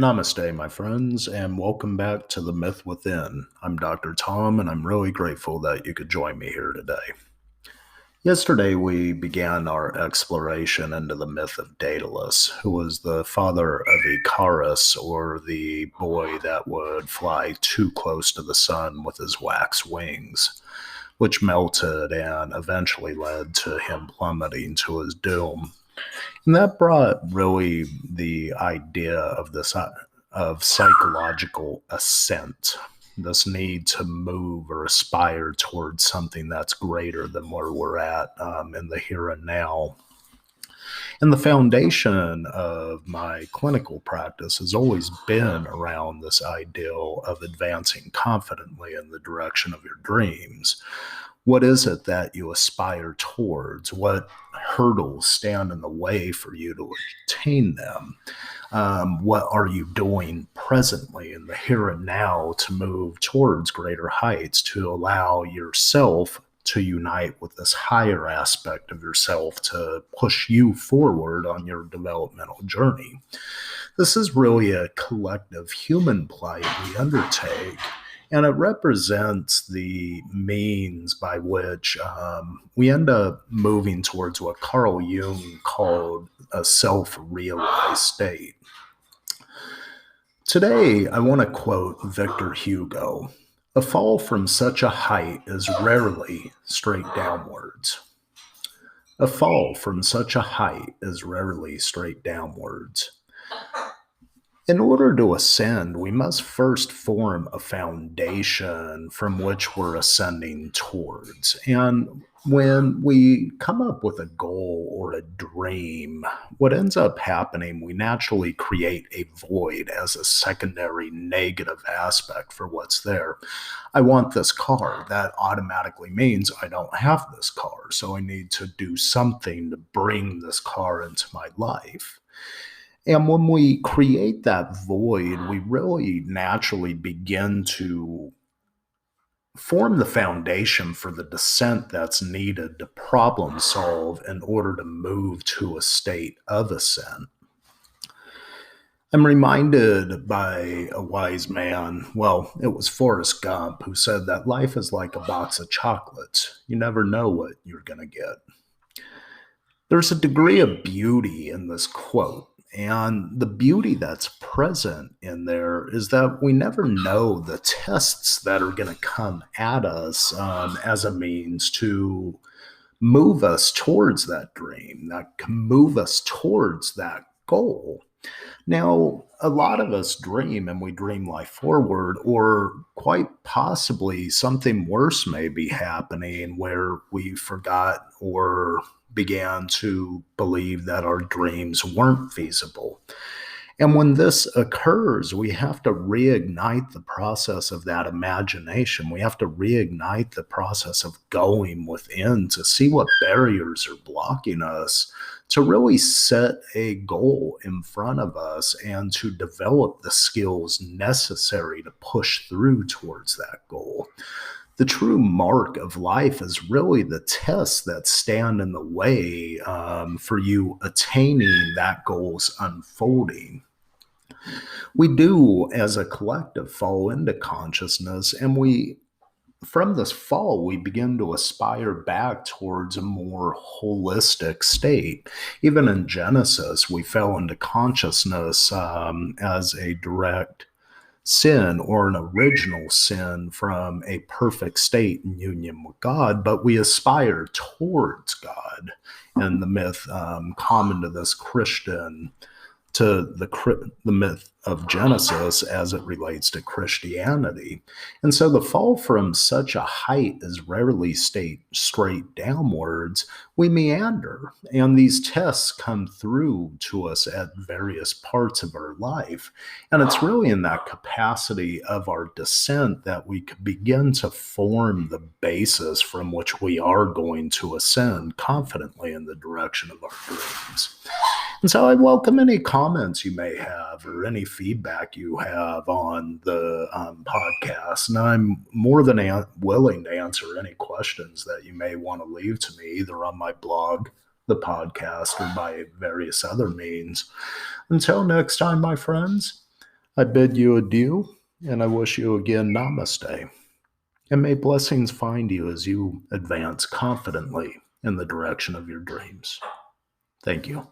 Namaste, my friends, and welcome back to The Myth Within. I'm Dr. Tom, and I'm really grateful that you could join me here today. Yesterday, we began our exploration into the myth of Daedalus, who was the father of Icarus, or the boy that would fly too close to the sun with his wax wings, which melted and eventually led to him plummeting to his doom. And that brought really the idea of this of psychological ascent, this need to move or aspire towards something that's greater than where we're at in the here and now. And the foundation of my clinical practice has always been around this ideal of advancing confidently in the direction of your dreams. What is it that you aspire towards? What hurdles stand in the way for you to attain them? What are you doing presently in the here and now to move towards greater heights, to allow yourself to unite with this higher aspect of yourself to push you forward on your developmental journey? This is really a collective human plight we undertake, and it represents the means by which we end up moving towards what Carl Jung called a self-realized state. Today, I want to quote Victor Hugo. "A fall from such a height is rarely straight downwards." A fall from such a height is rarely straight downwards. In order to ascend, we must first form a foundation from which we're ascending towards. And when we come up with a goal or a dream, what ends up happening, we naturally create a void as a secondary negative aspect for what's there. I want this car. That automatically means I don't have this car. So I need to do something to bring this car into my life. And when we create that void, we really naturally begin to form the foundation for the descent that's needed to problem solve in order to move to a state of ascent. I'm reminded by a wise man, well, it was Forrest Gump, who said that life is like a box of chocolates. You never know what you're going to get. There's a degree of beauty in this quote. And the beauty that's present in there is that we never know the tests that are going to come at us as a means to move us towards that dream, that can move us towards that goal. Now, a lot of us dream and we dream life forward, or quite possibly something worse may be happening where we forgot or began to believe that our dreams weren't feasible. And when this occurs, we have to reignite the process of that imagination. We have to reignite the process of going within to see what barriers are blocking us, to really set a goal in front of us and to develop the skills necessary to push through towards that goal. The true mark of life is really the tests that stand in the way for you attaining that goal's unfolding. We do, as a collective, fall into consciousness, and from this fall, we begin to aspire back towards a more holistic state. Even in Genesis, we fell into consciousness as a direct sin or an original sin from a perfect state in union with God, but we aspire towards God. And the myth common to this Christian, to the myth of Genesis as it relates to Christianity. And so the fall from such a height is rarely straight downwards. We meander, and these tests come through to us at various parts of our life. And it's really in that capacity of our descent that we could begin to form the basis from which we are going to ascend confidently in the direction of our dreams. And so I welcome any comments you may have or any feedback you have on the podcast. And I'm more than willing to answer any questions that you may want to leave to me, either on my blog, the podcast, or by various other means. Until next time, my friends, I bid you adieu, and I wish you again namaste. And may blessings find you as you advance confidently in the direction of your dreams. Thank you.